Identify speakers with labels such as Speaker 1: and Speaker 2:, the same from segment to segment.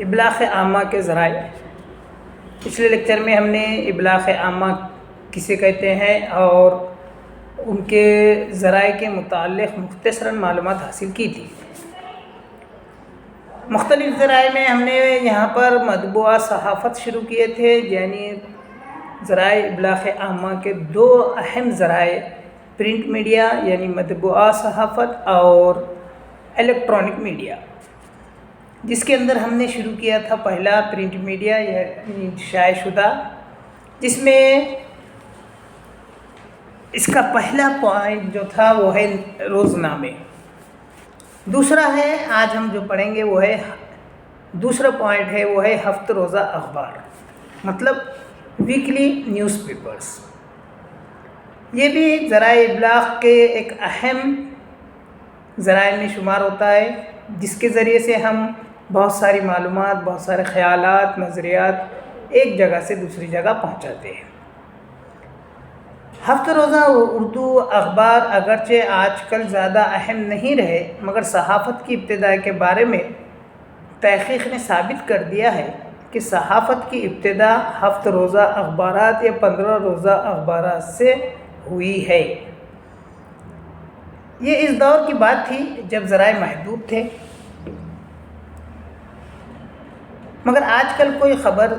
Speaker 1: ابلاغ عامہ کے ذرائع۔ پچھلے لیکچر میں ہم نے ابلاغ عامہ کسے کہتے ہیں اور ان کے ذرائع کے متعلق مختصراً معلومات حاصل کی تھی۔ مختلف ذرائع میں ہم نے یہاں پر مطبوعہ صحافت شروع کیے تھے، یعنی ذرائع ابلاغ عامہ کے دو اہم ذرائع پرنٹ میڈیا یعنی مطبوعہ صحافت اور الیکٹرانک میڈیا، جس کے اندر ہم نے شروع کیا تھا پہلا پرنٹ میڈیا یعنی شائع شدہ، جس میں اس کا پہلا پوائنٹ جو تھا وہ ہے روزنامے۔ دوسرا ہے آج ہم جو پڑھیں گے وہ ہے دوسرا پوائنٹ ہے وہ ہے ہفتہ روزہ اخبار، مطلب ویکلی نیوز پیپرز۔ یہ بھی ایک ذرائع ابلاغ کے ایک اہم ذرائع میں شمار ہوتا ہے، جس کے ذریعے سے ہم بہت ساری معلومات، بہت سارے خیالات، نظریات ایک جگہ سے دوسری جگہ پہنچاتے ہیں۔ ہفتہ روزہ اردو اخبار اگرچہ آج کل زیادہ اہم نہیں رہے، مگر صحافت کی ابتدا کے بارے میں تحقیق نے ثابت کر دیا ہے کہ صحافت کی ابتدا ہفتہ روزہ اخبارات یا 15 روزہ اخبارات سے ہوئی ہے۔ یہ اس دور کی بات تھی جب ذرائع محدود تھے، مگر آج کل کوئی خبر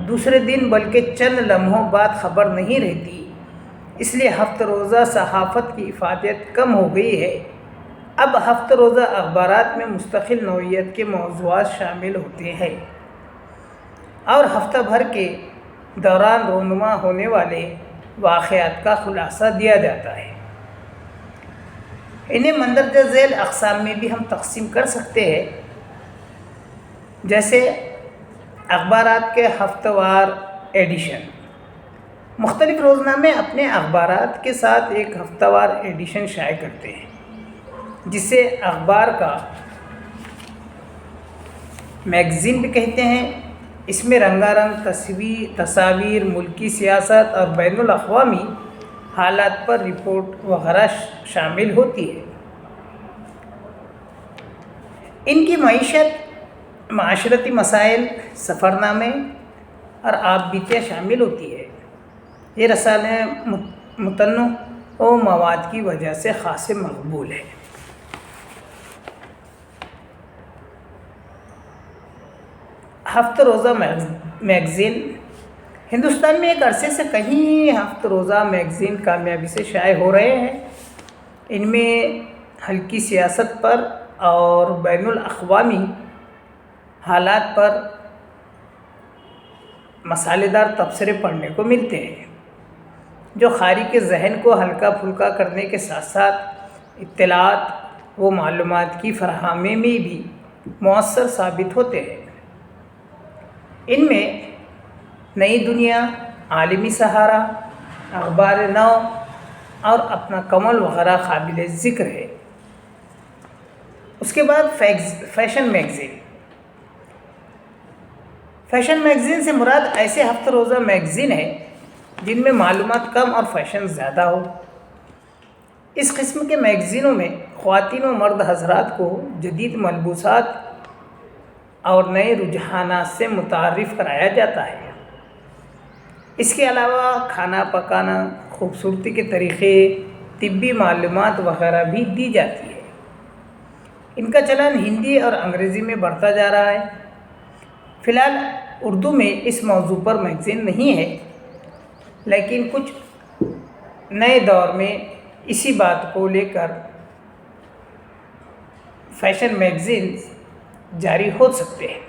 Speaker 1: دوسرے دن بلکہ چند لمحوں بعد خبر نہیں رہتی، اس لیے ہفتہ روزہ صحافت کی افادیت کم ہو گئی ہے۔ اب ہفتہ روزہ اخبارات میں مستقل نوعیت کے موضوعات شامل ہوتے ہیں اور ہفتہ بھر کے دوران رونما ہونے والے واقعات کا خلاصہ دیا جاتا ہے۔ انہیں مندرجہ ذیل اقسام میں بھی ہم تقسیم کر سکتے ہیں، جیسے اخبارات کے ہفتہ وار ایڈیشن۔ مختلف روزنامے اپنے اخبارات کے ساتھ ایک ہفتہ وار ایڈیشن شائع کرتے ہیں، جسے اخبار کا میگزین بھی کہتے ہیں۔ اس میں رنگا رنگ تصاویر، ملکی سیاست اور بین الاقوامی حالات پر رپورٹ وغیرہ شامل ہوتی ہے۔ ان کی معیشت، معاشرتی مسائل، سفرنامے اور آپ بیتیاں شامل ہوتی ہے۔ یہ رسالے متنوع مواد کی وجہ سے خاصے مقبول ہے۔ ہفتہ روزہ میگزین۔ ہندوستان میں ایک عرصے سے کئی ہفتہ روزہ میگزین کامیابی سے شائع ہو رہے ہیں۔ ان میں ہلکی سیاست پر اور بین الاقوامی حالات پر مسالے دار تبصرے پڑھنے کو ملتے ہیں، جو قاری کے ذہن کو ہلکا پھلکا کرنے کے ساتھ ساتھ اطلاعات و معلومات کی فراہمی میں بھی مؤثر ثابت ہوتے ہیں۔ ان میں نئی دنیا، عالمی سہارا، اخبار نو اور اپنا کمل وغیرہ قابل ذکر ہے۔ اس کے بعد فیشن میگزین۔ فیشن میگزین سے مراد ایسے ہفتہ روزہ میگزین ہے جن میں معلومات کم اور فیشن زیادہ ہو۔ اس قسم کے میگزینوں میں خواتین و مرد حضرات کو جدید ملبوسات اور نئے رجحانات سے متعارف کرایا جاتا ہے۔ اس کے علاوہ کھانا پکانا، خوبصورتی کے طریقے، طبی معلومات وغیرہ بھی دی جاتی ہے۔ ان کا چلن ہندی اور انگریزی میں بڑھتا جا رہا ہے۔ فی الحال اردو میں اس موضوع پر میگزین نہیں ہے، لیکن کچھ نئے دور میں اسی بات کو لے کر فیشن میگزینز جاری ہو سکتے ہیں۔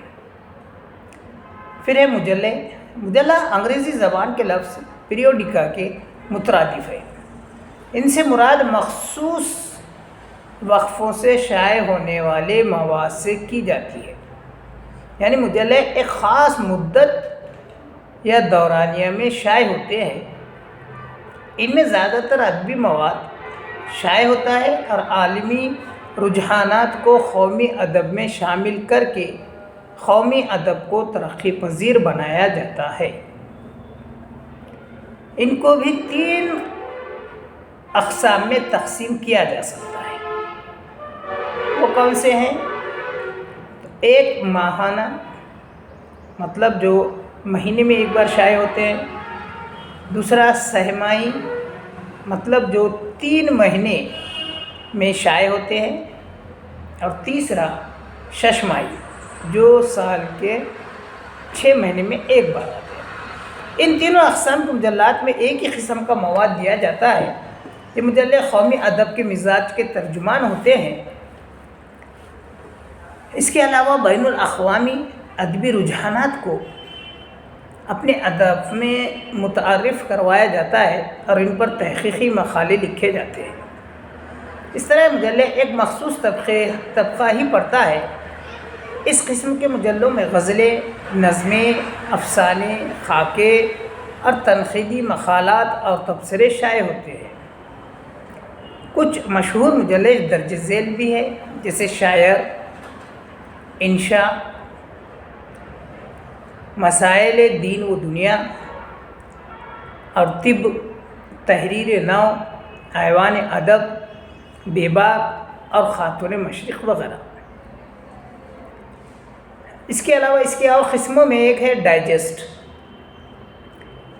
Speaker 1: پھر ہے مجلے۔ مجلہ انگریزی زبان کے لفظ پیریوڈیکا کے مترادف ہے۔ ان سے مراد مخصوص وقفوں سے شائع ہونے والے مواد سے کی جاتی ہے، یعنی مجلے ایک خاص مدت یا دورانیہ میں شائع ہوتے ہیں۔ ان میں زیادہ تر ادبی مواد شائع ہوتا ہے اور عالمی رجحانات کو قومی ادب میں شامل کر کے قومی ادب کو ترقی پذیر بنایا جاتا ہے۔ ان کو بھی 3 اقسام میں تقسیم کیا جا سکتا ہے۔ وہ کون سے ہیں؟ ایک ماہانہ مطلب جو مہینے میں ایک بار شائع ہوتے ہیں، دوسرا سہمائی مطلب جو 3 مہینے میں شائع ہوتے ہیں، اور تیسرا ششمائی جو سال کے 6 مہینے میں ایک بار آتے ہیں۔ ان تینوں اقسام کے مجلات میں ایک ہی قسم کا مواد دیا جاتا ہے۔ یہ مجلے قومی ادب کے مزاج کے ترجمان ہوتے ہیں۔ اس کے علاوہ بین الاقوامی ادبی رجحانات کو اپنے ادب میں متعارف کروایا جاتا ہے اور ان پر تحقیقی مقالے لکھے جاتے ہیں۔ اس طرح مجلے ایک مخصوص طبقہ ہی پڑھتا ہے۔ اس قسم کے مجلوں میں غزلیں، نظمیں، افسانے، خاکے اور تنقیدی مقالات اور تبصرے شائع ہوتے ہیں۔ کچھ مشہور مجلے درج ذیل بھی ہیں، جیسے شاعر، انشا، مسائل دین و دنیا اور طب، تحریر نو، ایوان ادب، بے باک اور خاتون مشرق وغیرہ۔ اس کے علاوہ اس کی اور قسموں میں ایک ہے ڈائجسٹ۔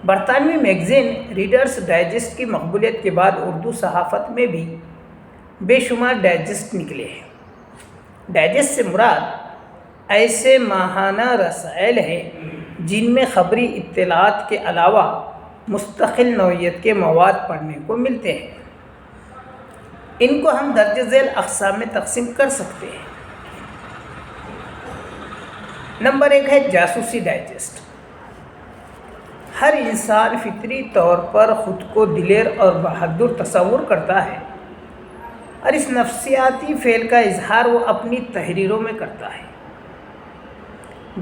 Speaker 1: برطانوی میگزین ریڈرز ڈائجسٹ کی مقبولیت کے بعد اردو صحافت میں بھی بے شمار ڈائجسٹ نکلے ہیں۔ ڈائجسٹ سے مراد ایسے ماہانہ رسائل ہیں جن میں خبری اطلاعات کے علاوہ مستقل نوعیت کے مواد پڑھنے کو ملتے ہیں۔ ان کو ہم درج ذیل اقسام میں تقسیم کر سکتے ہیں۔ نمبر 1 ہے جاسوسی ڈائجسٹ۔ ہر انسان فطری طور پر خود کو دلیر اور بہادر تصور کرتا ہے، اور اس نفسیاتی فعل کا اظہار وہ اپنی تحریروں میں کرتا ہے۔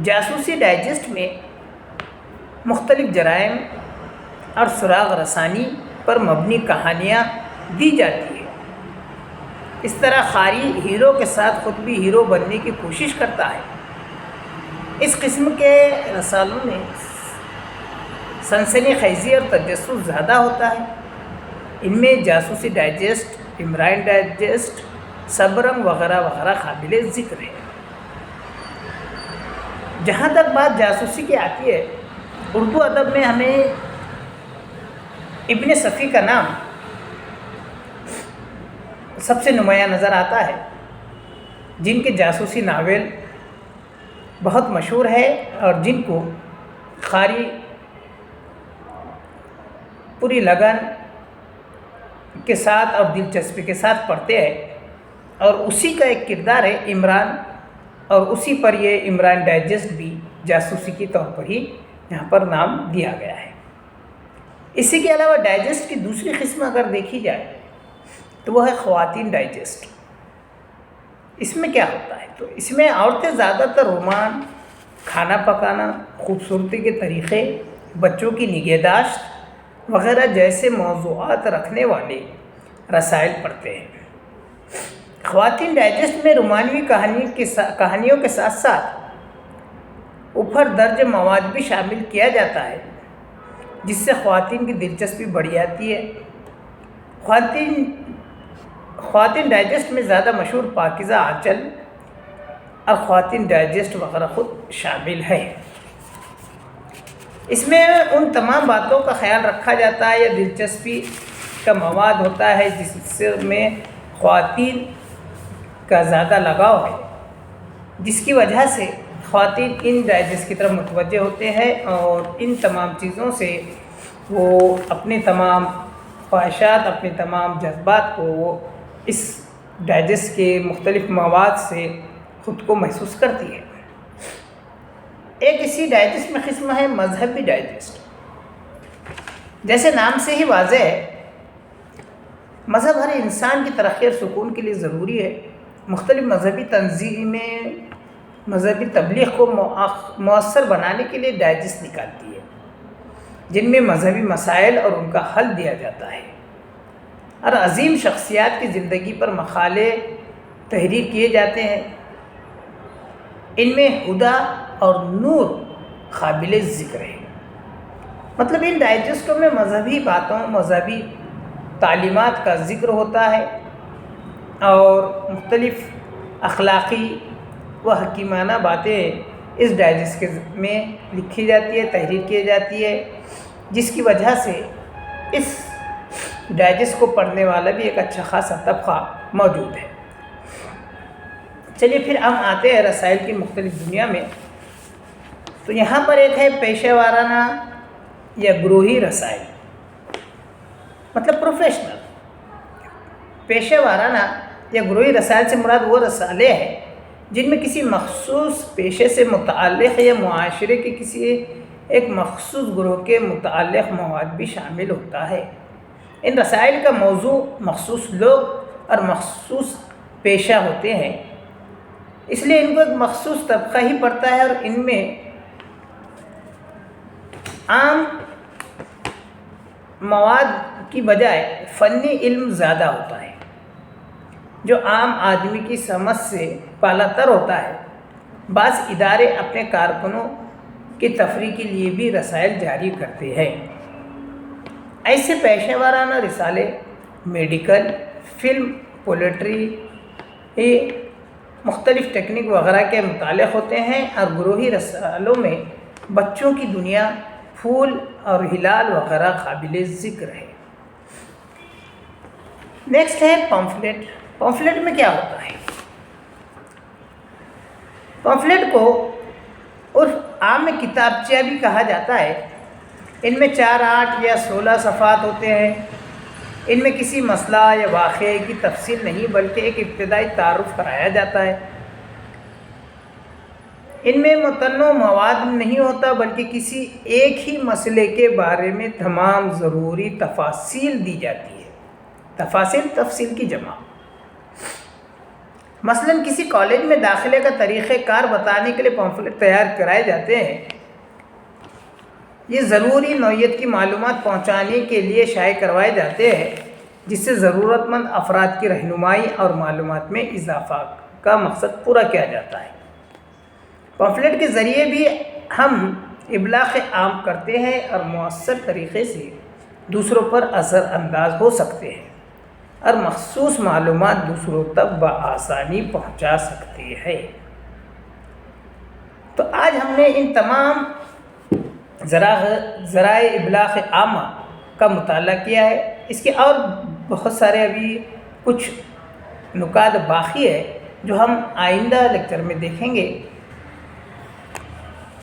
Speaker 1: جاسوسی ڈائجسٹ میں مختلف جرائم اور سراغ رسانی پر مبنی کہانیاں دی جاتی ہیں۔ اس طرح قاری ہیرو کے ساتھ خود بھی ہیرو بننے کی کوشش کرتا ہے۔ اس قسم کے رسالوں میں سنسنی خیزی اور تجسس زیادہ ہوتا ہے۔ ان میں جاسوسی ڈائجسٹ، عمران ڈائجسٹ، سبرنگ وغیرہ وغیرہ قابل ذکر ہے۔ جہاں تک بات جاسوسی کی آتی ہے، اردو ادب میں ہمیں ابن صفی کا نام سب سے نمایاں نظر آتا ہے، جن کے جاسوسی ناول بہت مشہور ہے اور جن کو قاری پوری لگن کے ساتھ اور دلچسپی کے ساتھ پڑھتے ہیں، اور اسی کا ایک کردار ہے عمران، اور اسی پر یہ عمران ڈائجسٹ بھی جاسوسی کے طور پر ہی یہاں پر نام دیا گیا ہے۔ اسی کے علاوہ ڈائجسٹ کی دوسری قسم اگر دیکھی جائے تو وہ ہے خواتین ڈائجسٹ۔ اس میں کیا ہوتا ہے؟ تو اس میں عورتیں زیادہ تر رومان، کھانا پکانا، خوبصورتی کے طریقے، بچوں کی نگہداشت وغیرہ جیسے موضوعات رکھنے والے رسائل پڑھتے ہیں۔ خواتین ڈائجسٹ میں رومانوی کہانیوں کے ساتھ ساتھ اوپر درج مواد بھی شامل کیا جاتا ہے، جس سے خواتین کی دلچسپی بڑھ جاتی ہے۔ خواتین ڈائجسٹ میں زیادہ مشہور پاکیزہ آنچل اور خواتین ڈائجسٹ وغیرہ خود شامل ہے۔ اس میں ان تمام باتوں کا خیال رکھا جاتا ہے یا دلچسپی کا مواد ہوتا ہے جس سے میں خواتین کا زیادہ لگاؤ ہے، جس کی وجہ سے خواتین ان ڈائجسٹ کی طرف متوجہ ہوتے ہیں، اور ان تمام چیزوں سے وہ اپنے تمام خواہشات، اپنے تمام جذبات کو وہ اس ڈائجسٹ کے مختلف مواد سے خود کو محسوس کرتی ہے۔ ایک اسی ڈائجسٹ میں قسم ہے مذہبی ڈائجسٹ۔ جیسے نام سے ہی واضح ہے، مذہب ہر انسان کی ترقی اور سکون کے لیے ضروری ہے۔ مختلف مذہبی تنظیمیں مذہبی تبلیغ کو مؤثر بنانے کے لیے ڈائجسٹ نکالتی ہے، جن میں مذہبی مسائل اور ان کا حل دیا جاتا ہے، اور عظیم شخصیات کی زندگی پر مقالے تحریر کیے جاتے ہیں۔ ان میں ہدا اور نور قابل ذکر ہے۔ مطلب ان ڈائجسٹوں میں مذہبی باتوں، مذہبی تعلیمات کا ذکر ہوتا ہے، اور مختلف اخلاقی و حکیمانہ باتیں اس ڈائجسٹ میں لکھی جاتی ہے، تحریر کی جاتی ہے، جس کی وجہ سے اس ڈائجسٹ کو پڑھنے والا بھی ایک اچھا خاصا طبقہ موجود ہے۔ چلیے پھر ہم آتے ہیں رسائل کی مختلف دنیا میں۔ تو یہاں پر ایک ہے پیشہ وارانہ یا گروہی رسائل، مطلب پروفیشنل۔ پیشہ وارانہ یا گروہی رسائل سے مراد وہ رسالے ہیں جن میں کسی مخصوص پیشے سے متعلق یا معاشرے کے کسی ایک مخصوص گروہ کے متعلق مواد بھی شامل ہوتا ہے۔ ان رسائل کا موضوع مخصوص لوگ اور مخصوص پیشہ ہوتے ہیں، اس لیے ان کو ایک مخصوص طبقہ ہی پڑھتا ہے، اور ان میں عام مواد کی بجائے فنی علم زیادہ ہوتا ہے جو عام آدمی کی سمجھ سے بالا تر ہوتا ہے۔ بعض ادارے اپنے کارکنوں کی تفریح کے لیے بھی رسائل جاری کرتے ہیں۔ ایسے پیشہ وارانہ رسالے میڈیکل، فلم، پولیٹری، مختلف ٹیکنیک وغیرہ کے متعلق ہوتے ہیں، اور گروہی رسالوں میں بچوں کی دنیا، پھول اور ہلال وغیرہ قابل ذکر ہے۔ نیکسٹ ہے پمفلیٹ۔ پمفلیٹ میں کیا ہوتا ہے؟ پمفلیٹ کو عرف عام میں کتابچہ بھی کہا جاتا ہے۔ ان میں 4، 8 یا 16 صفحات ہوتے ہیں۔ ان میں کسی مسئلہ یا واقعے کی تفصیل نہیں بلکہ ایک ابتدائی تعارف کرایا جاتا ہے۔ ان میں متنوع مواد نہیں ہوتا بلکہ کسی ایک ہی مسئلے کے بارے میں تمام ضروری تفاصیل دی جاتی ہے۔ تفصیل کی جمع۔ مثلا کسی کالج میں داخلے کا طریقہ کار بتانے کے لیے پمفلیٹ تیار کرائے جاتے ہیں۔ یہ ضروری نوعیت کی معلومات پہنچانے کے لیے شائع کروائے جاتے ہیں، جس سے ضرورت مند افراد کی رہنمائی اور معلومات میں اضافہ کا مقصد پورا کیا جاتا ہے۔ پمفلیٹ کے ذریعے بھی ہم ابلاغ عام کرتے ہیں اور مؤثر طریقے سے دوسروں پر اثر انداز ہو سکتے ہیں اور مخصوص معلومات دوسروں تک بآسانی پہنچا سکتے ہیں۔ تو آج ہم نے ان تمام ذرائع ابلاغ عامہ کا مطالعہ کیا ہے۔ اس کے اور بہت سارے ابھی کچھ نکات باقی ہے جو ہم آئندہ لیکچر میں دیکھیں گے۔